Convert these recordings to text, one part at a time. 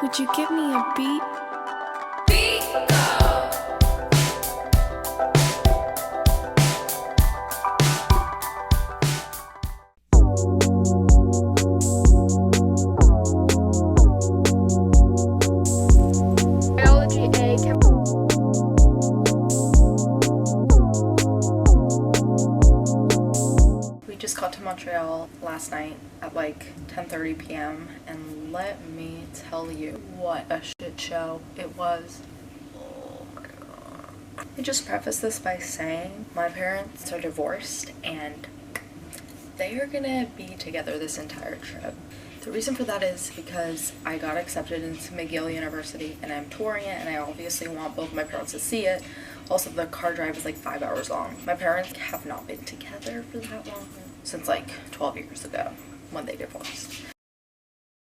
Would you give me a beat? We just got to Montreal last night at like 10:30 p.m. and let me tell you what a shit show it was. Oh my god. Let me just preface this by saying my parents are divorced and they are gonna be together this entire trip. The reason for that is because I got accepted into McGill University and I'm touring it and I obviously want both my parents to see it. Also, the car drive is like 5 hours long. My parents have not been together for that long since like 12 years ago when they divorced.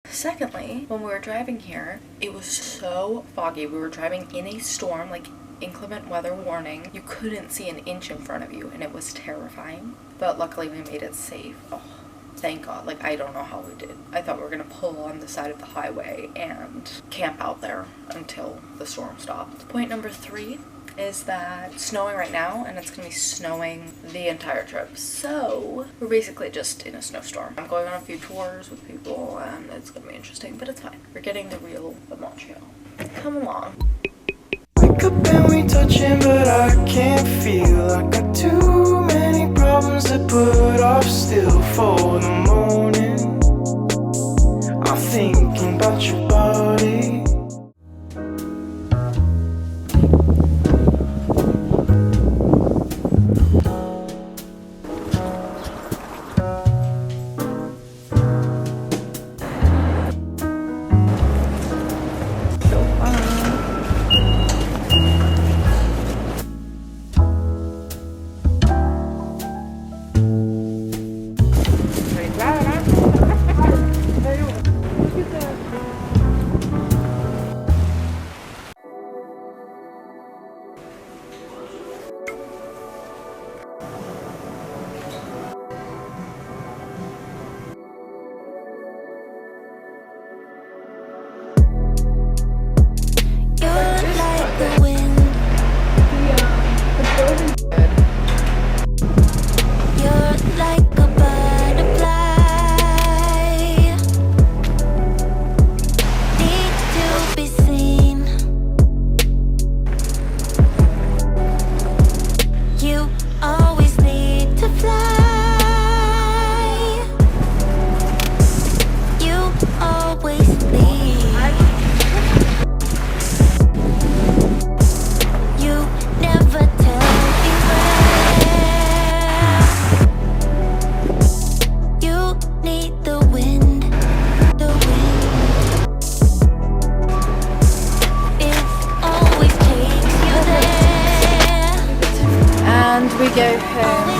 Secondly, when we were driving here, it was so foggy. We were driving in a storm, like inclement weather warning. You couldn't see an inch in front of you and it was terrifying. But luckily we made it safe. Oh, thank God. Like, I don't know how we did. I thought we were gonna pull on the side of the highway and camp out there until the storm stopped. Point number 3 is that it's snowing right now and it's gonna be snowing the entire trip. So we're basically just in a snowstorm. I'm going on a few tours with people and it's gonna be interesting, but it's fine. We're getting the real of Montreal. Come along. Wake up and we touching, but I can't feel. I got too many problems to put off still for the morning. I'm thinking about your body. We go home.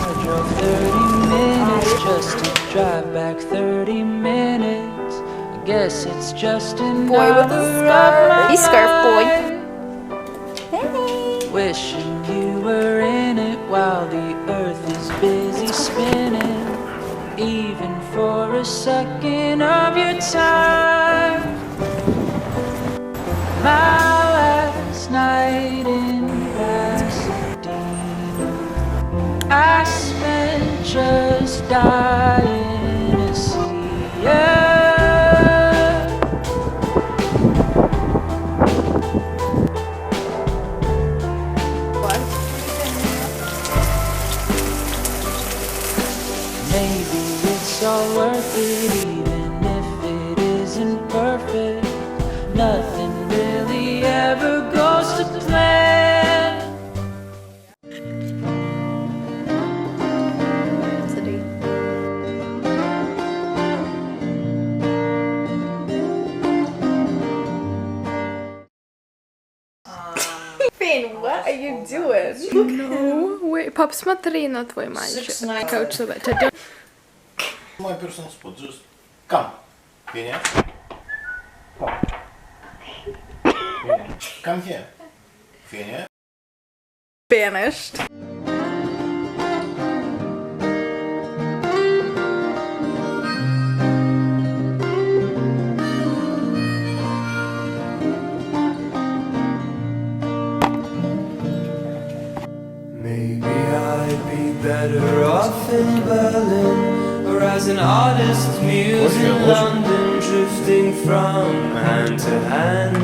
I drove 30 minutes just to drive back 30 minutes. I guess it's just an Boy with the scarf. Hey, scarf boy. Hey. Wishing you were in it while the earth is busy spinning. Even for a second of your time. My last night in I spent just dying to see you. Maybe it's all worth it, even if it isn't perfect. Nothing really ever goes to plan. Finn, what are you doing? No, wait, посмотри на твой мальчик. Coach the better. My personal spot, just come. Finja. Come. Finja. Come here. Finja. Banished. I'd be better off in Berlin, or as an artist muse in London, drifting from hand to hand.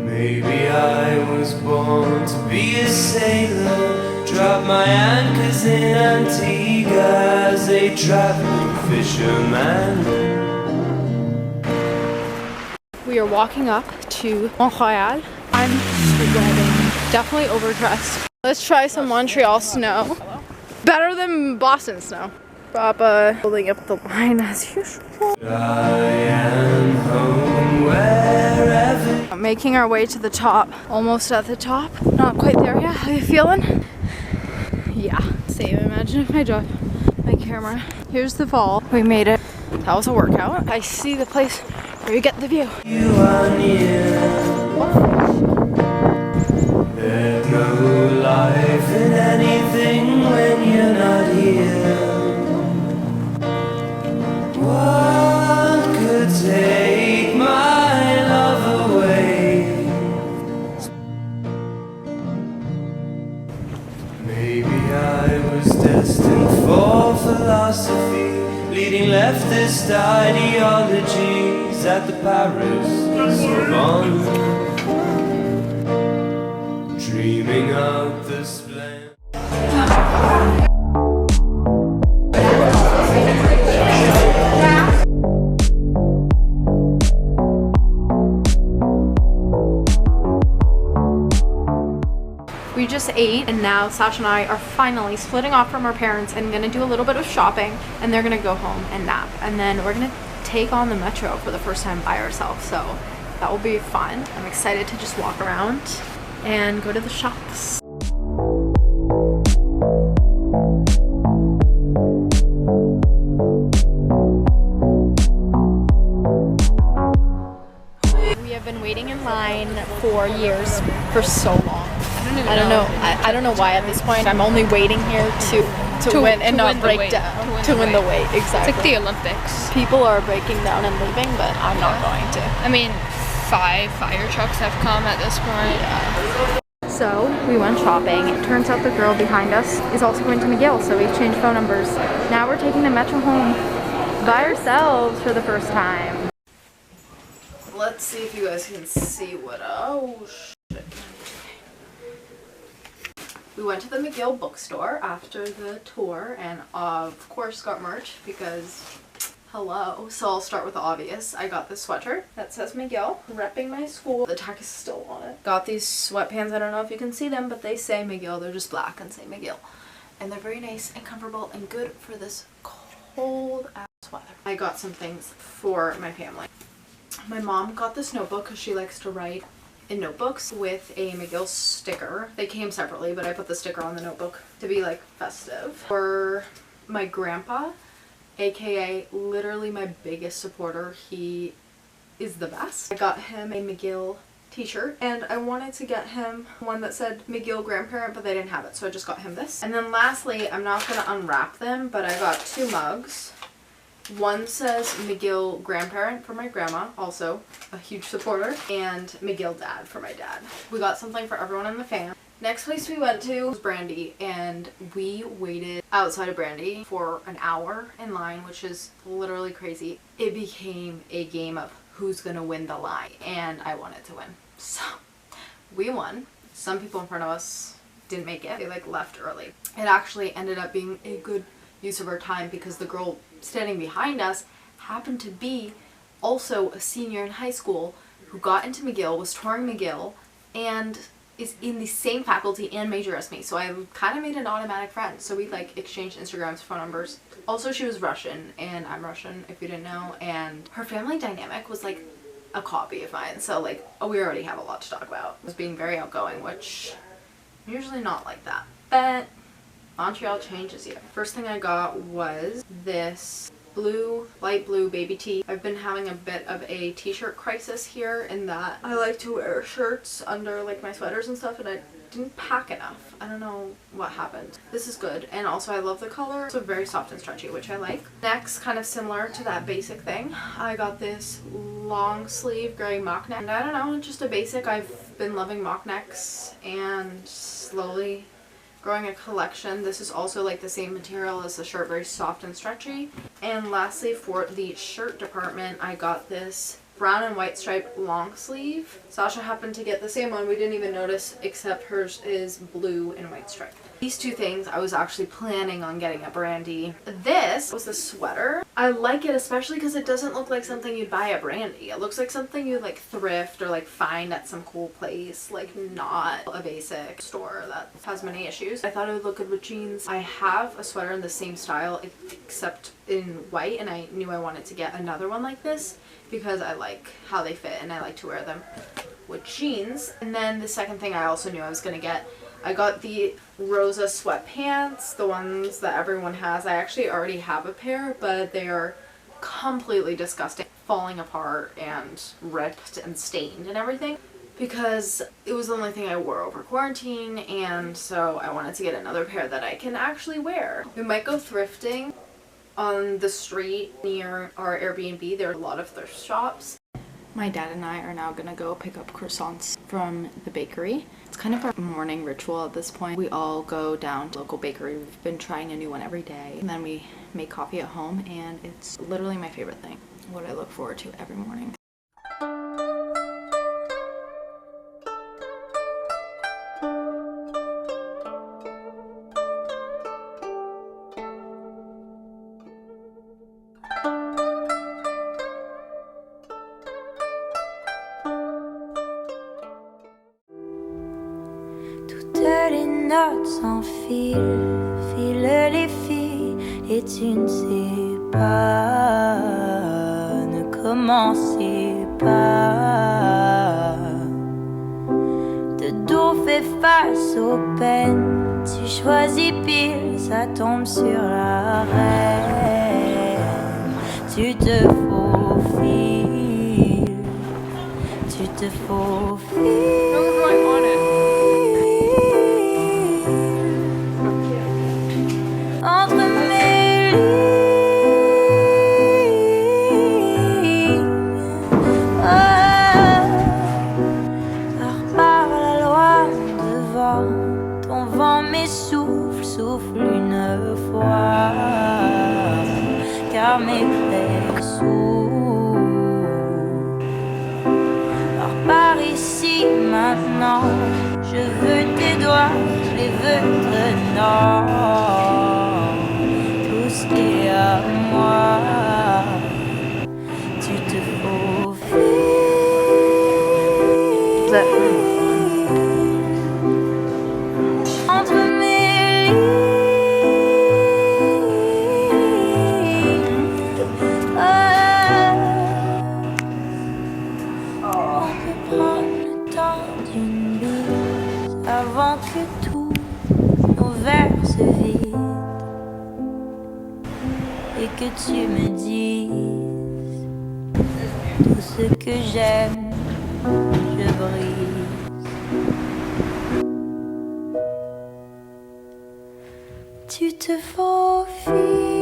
Maybe I was born to be a sailor, drop my anchors in Antigua as a traveling fisherman. We are walking up to Montreal. I'm sweating. Definitely overdressed. Let's try some Montreal snow. Better than Boston snow. Papa holding up the line as usual. I am home wherever. Making our way to the top. Almost at the top. Not quite there yet. How you feeling? Yeah. Same. Imagine if I dropped my camera. Here's the fall. We made it. That was a workout. I see the place where you get the view. You are near. There's no life in anything when you're not here. What could take my love away? Maybe I was destined for philosophy, leading leftist ideologies at the Paris Sorbonne, dreaming of the splendor. We just ate and now Sasha and I are finally splitting off from our parents and gonna do a little bit of shopping, and they're gonna go home and nap, and then we're gonna take on the metro for the first time by ourselves, so that will be fun. I'm excited to just walk around and go to the shops. We have been waiting in line for years, for so long. I don't know. I don't know why at this point. I'm only waiting here to win and not break down. To win the weight, exactly. It's like the Olympics. People are breaking down and leaving, but I'm not going to. I mean, 5 fire trucks have come at this point. Yeah. So we went shopping. It turns out the girl behind us is also going to McGill, so we exchanged phone numbers. Now we're taking the metro home by ourselves for the first time. Let's see if you guys can see what. Oh shit. We went to the McGill bookstore after the tour and of course got merch because hello. So I'll start with the obvious. I got this sweater that says McGill, repping my school. The tag is still on it. Got these sweatpants. I don't know if you can see them, but they say McGill. They're just black and say McGill. And they're very nice and comfortable and good for this cold ass weather. I got some things for my family. My mom got this notebook because she likes to write in notebooks with a McGill sticker. They came separately, but I put the sticker on the notebook to be like festive. For my grandpa, aka literally my biggest supporter, he is the best. I got him a McGill t-shirt and I wanted to get him one that said McGill grandparent, but they didn't have it, so I just got him this. And then lastly, I'm not gonna unwrap them, but I got 2 mugs. One says McGill grandparent for my grandma, also a huge supporter, and McGill dad for my dad. We got something for everyone in the fam. Next place we went to was Brandy, and we waited outside of Brandy for an hour in line, which is literally crazy. It became a game of who's gonna win the line, and I wanted to win. So we won. Some people in front of us didn't make it. They like left early. It actually ended up being a good use of our time because the girl standing behind us happened to be also a senior in high school who got into McGill, was touring McGill, and is in the same faculty and major as me. So I kind of made an automatic friend. So we like exchanged Instagrams, phone numbers. Also, she was Russian and I'm Russian if you didn't know, and her family dynamic was like a copy of mine. So like, we already have a lot to talk about. I was being very outgoing, which I'm usually not like that. But Montreal changes you. First thing I got was this blue, light blue baby tee. I've been having a bit of a t-shirt crisis here in that I like to wear shirts under like my sweaters and stuff, and I didn't pack enough. I don't know what happened. This is good, and also I love the color. It's very soft and stretchy, which I like. Next, kind of similar to that basic thing, I got this long sleeve gray mock neck, and I don't know, just a basic. I've been loving mock necks and slowly growing a collection. This is also like the same material as the shirt, very soft and stretchy. And lastly, for the shirt department, I got this brown and white stripe long sleeve. Sasha happened to get the same one. We didn't even notice, except hers is blue and white stripe. These two things I was actually planning on getting at Brandy. This was the sweater. I like it especially because it doesn't look like something you'd buy at Brandy. It looks like something you'd like thrift or like find at some cool place, like not a basic store that has many issues. I thought it would look good with jeans. I have a sweater in the same style except in white, and I knew I wanted to get another one like this because I like how they fit and I like to wear them with jeans. And then the second thing I also knew I was gonna get, I got the Rosa sweatpants, the ones that everyone has. I actually already have a pair, but they are completely disgusting, falling apart and ripped and stained and everything, because it was the only thing I wore over quarantine, and so I wanted to get another pair that I can actually wear. We might go thrifting on the street near our Airbnb. There are a lot of thrift shops. My dad and I are now gonna go pick up croissants from the bakery. It's kind of our morning ritual at this point. We all go down to the local bakery. We've been trying a new one every day. And then we make coffee at home, and it's literally my favorite thing. What I look forward to every morning. Les notes s'enfilent, filent les filles, et tu ne sais pas, ne commencez pas. De dos fait face aux peines, tu choisis pile, ça tombe sur la reine. Tu te faufiles, tu te faufiles. No, we're going on it. Entre mes lignes, par la loi devant, ton vent m'essouffle, souffle une fois, car mes plaies s'ouvrent. Alors par ici maintenant, je veux tes doigts, je les veux tenants. Et à moi, tu te faufiles entre mes lignes. On peut prendre le temps d'une bise avant que tous nos verres se vident. Et que tu me dises tout ce que j'aime, je brise. Tu te faufiles.